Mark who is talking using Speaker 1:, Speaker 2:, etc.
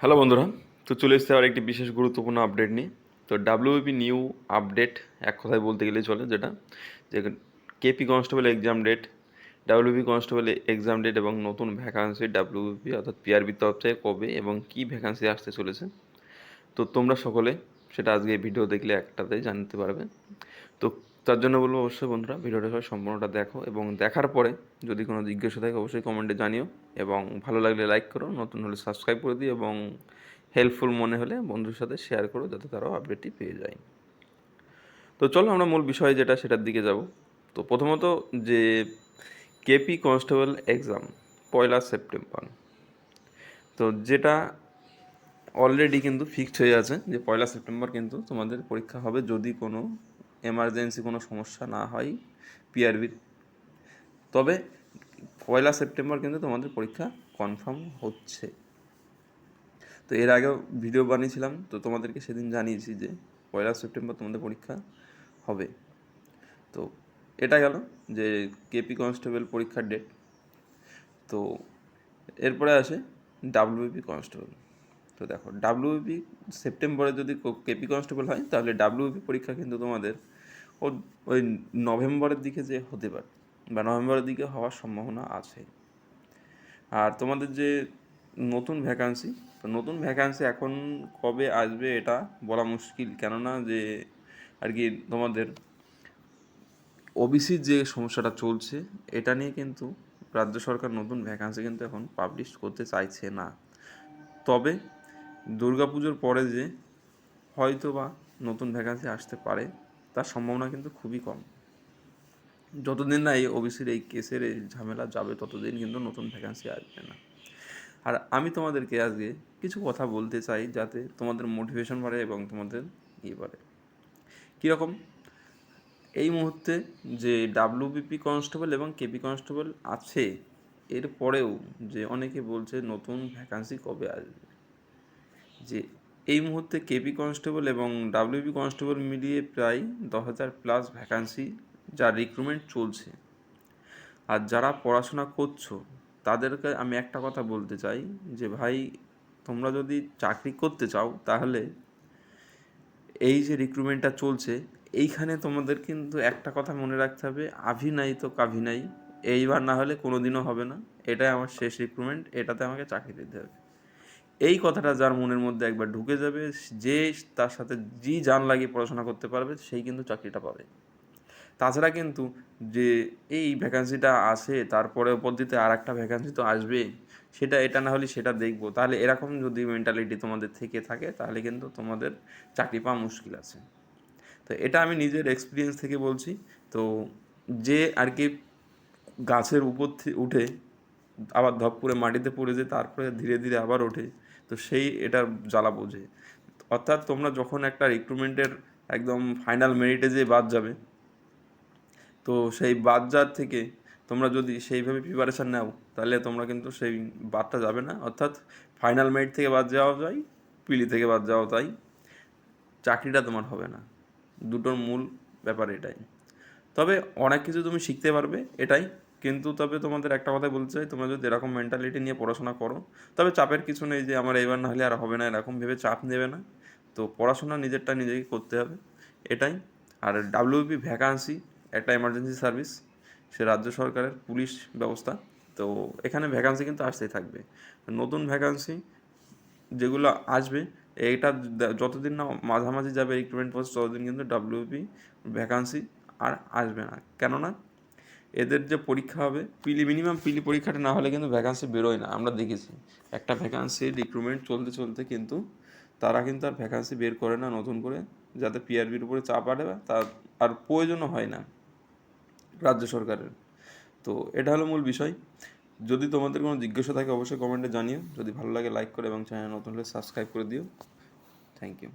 Speaker 1: Hello বন্ধুরা, তো চলে এসেছে আর একটি বিশেষ গুরুত্বপূর্ণ আপডেট নিয়ে। তো ডাব্লিউবি নিউ আপডেট, এক কথায় বলতে গেলে চলে, যেটা যে KP constable exam date, WB constable exam date এবং নতুন ভ্যাকান্সি ডাব্লিউবি অর্থাৎ পিআরবির তরফ থেকে কবে এবং কী ভ্যাকান্সি আসতে চলেছে। তো তোমরা সকলে সেটা আজকে ভিডিও দেখলে একটাতেই জানতে পারবে। তো তার জন্য বলবো অবশ্যই বন্ধুরা ভিডিওটা সবাই সম্পূর্ণটা দেখো, এবং দেখার পরে যদি কোনো জিজ্ঞাসা থাকে অবশ্যই কমেন্টে জানিও, এবং ভালো লাগলে লাইক করো, নতুন হলে সাবস্ক্রাইব করে দিও, এবং হেল্পফুল মনে হলে বন্ধুর সাথে শেয়ার করো যাতে তারাও আপডেটটি পেয়ে যায়। তো চলো আমরা মূল বিষয় যেটা সেটার দিকে যাব। তো প্রথমত যে কেপি কনস্টেবল এক্সাম 1 সেপ্টেম্বর, তো যেটা অলরেডি কিন্তু ফিক্সড হয়ে আছে যে 1 সেপ্টেম্বর কিন্তু তোমাদের পরীক্ষা হবে, যদি কোনো এমার্জেন্সি কোনো সমস্যা না হয় পিআরবির। তবে 1 সেপ্টেম্বর কিন্তু তোমাদের পরীক্ষা কনফার্ম হচ্ছে। তো এর আগেও ভিডিও বানিয়েছিলাম, তো তোমাদেরকে সেদিন জানিয়েছি যে 1 সেপ্টেম্বর তোমাদের পরীক্ষা হবে। তো এটা গেল যে কেপি কনস্টেবল পরীক্ষার ডেট। তো এরপরে আসে ডাব্লিউবি কনস্টেবল। তো দেখো, ডাব্লিউবি সেপ্টেম্বরে যদি কেপি কনস্টেবল হয়, তাহলে ডাব্লিউবি পরীক্ষা কিন্তু তোমাদের ওই নভেম্বরের দিকে যে হতে পারে, বা নভেম্বরের দিকে হওয়ার সম্ভাবনা আছে। আর তোমাদের যে নতুন ভ্যাকান্সি, তো নতুন ভ্যাকান্সি এখন কবে আসবে এটা বলা মুশকিল, কেননা যে আর কি তোমাদের ওবিসির যে সমস্যাটা চলছে, এটা নিয়ে কিন্তু রাজ্য সরকার নতুন ভ্যাকান্সি কিন্তু এখন পাবলিশ করতে চাইছে না। তবে দুর্গাপুজোর পরে যে হয়তো বা নতুন ভ্যাকান্সি আসতে পারে, তার সম্ভাবনা কিন্তু খুবই কম। যতদিন না এই ওবিসির এই কেসের এই ঝামেলা যাবে, ততদিন কিন্তু নতুন ভ্যাকান্সি আসবে না। আর আমি তোমাদেরকে আজকে কিছু কথা বলতে চাই যাতে তোমাদের মোটিভেশন বাড়ে এবং তোমাদের বাড়ে। কীরকম? এই মুহূর্তে যে ডাব্লিউবিপি কনস্টেবল এবং কেপি কনস্টেবল আছে, এরপরেও যে অনেকে বলছে নতুন ভ্যাকান্সি কবে আসবে। যে এই মুহূর্তে কেপি কনস্টেবল এবং ডাব্লিউবি কনস্টেবল মিলিয়ে প্রায় 10,000+ ভ্যাকান্সি যার রিক্রুটমেন্ট চলছে। আর যারা পড়াশোনা করছো তাদেরকে আমি একটা কথা বলতে চাই যে ভাই, তোমরা যদি চাকরি করতে চাও, তাহলে এই যে রিক্রুটমেন্টটা চলছে, এইখানে তোমাদের কিন্তু একটা কথা মনে রাখতে হবে, আভি নাই তো কাভি নাই। এইবার না হলে কোনো দিনও হবে না, এটাই আমার শেষ রিক্রুটমেন্ট, এটাতে আমাকে চাকরি দিতে হবে। এই কথাটা যার মনের মধ্যে একবার ঢুকে যাবে, যে তার সাথে জি জান লাগিয়ে পড়াশোনা করতে পারবে, সেই কিন্তু চাকরিটা পাবে। তাছাড়া কিন্তু যে এই ভ্যাকান্সিটা আসে, তারপরে ওপর দিতে আর একটা ভ্যাকান্সি তো আসবে, সেটা এটা না হলে সেটা দেখবো, তাহলে এরকম যদি মেন্টালিটি তোমাদের থেকে থাকে, তাহলে কিন্তু তোমাদের চাকরি পাওয়া মুশকিল আছে। তো এটা আমি নিজের এক্সপিরিয়েন্স থেকে বলছি। তো যে আর কি গাছের উপর উঠে আবার ধপ করে মাটিতে পড়ে যায়, তারপরে ধীরে ধীরে আবার ওঠে, তো সেই এটা জ্বালা বোঝে। অর্থাৎ তোমরা যখন একটা রিক্রুটমেন্টের একদম ফাইনাল মেরিটে যে বাদ যাবে, তো সেই বাদ যাওয়ার থেকে তোমরা যদি সেইভাবে প্রিপারেশান নাও, তাহলে তোমরা কিন্তু সেই বাদটা যাবে না। অর্থাৎ ফাইনাল মেরিট থেকে বাদ যাওয়া যায়, পিলি থেকে বাদ যাওয়া তাই, চাকরিটা তোমার হবে না। দুটোর মূল ব্যাপার এটাই। তবে অনেক কিছু তুমি শিখতে পারবে এটাই, কিন্তু তবে তোমাদের একটা কথাই বলতে চাই, তোমরা যদি এরকম মেন্টালিটি নিয়ে পড়াশোনা করো, তবে চাপের কিছু নেই যে আমার এইবার না হলে আর হবে না, এরকম ভেবে চাপ নেবে না। তো পড়াশোনা নিজেরটা নিজেকে করতে হবে, এটাই। আর ডাব্লিউবি ভ্যাকান্সি একটা এমার্জেন্সি সার্ভিস, সে রাজ্য সরকারের পুলিশ ব্যবস্থা। তো এখানে ভ্যাকান্সি কিন্তু আসতেই থাকবে, নতুন ভ্যাকান্সি যেগুলো আসবে, এইটা যতদিন না মাঝামাঝি যাবে রিক্রুটমেন্ট প্রসেস, ততদিন কিন্তু ডাব্লিউবি ভ্যাকান্সি আর আসবে না। কেননা এদের যে পরীক্ষা হবে মিনিমাম পিলি পরীক্ষাটা না হলে কিন্তু ভ্যাকান্সি বেরোয় না। আমরা দেখেছি একটা ভ্যাকান্সি রিক্রুটমেন্ট চলতে চলতে কিন্তু তারা কিন্তু আর ভ্যাকান্সি বের করে না নতুন করে, যাতে পিআরবির উপরে চাপ আড়ে, তার আর প্রয়োজনও হয় না রাজ্য সরকারের। তো এটা হলো মূল বিষয়। যদি তোমাদের কোনো জিজ্ঞাসা থাকে অবশ্যই কমেন্টে জানিও, যদি ভালো লাগে লাইক করে এবং চ্যানেল নতুন হলে সাবস্ক্রাইব করে দিও। Thank you.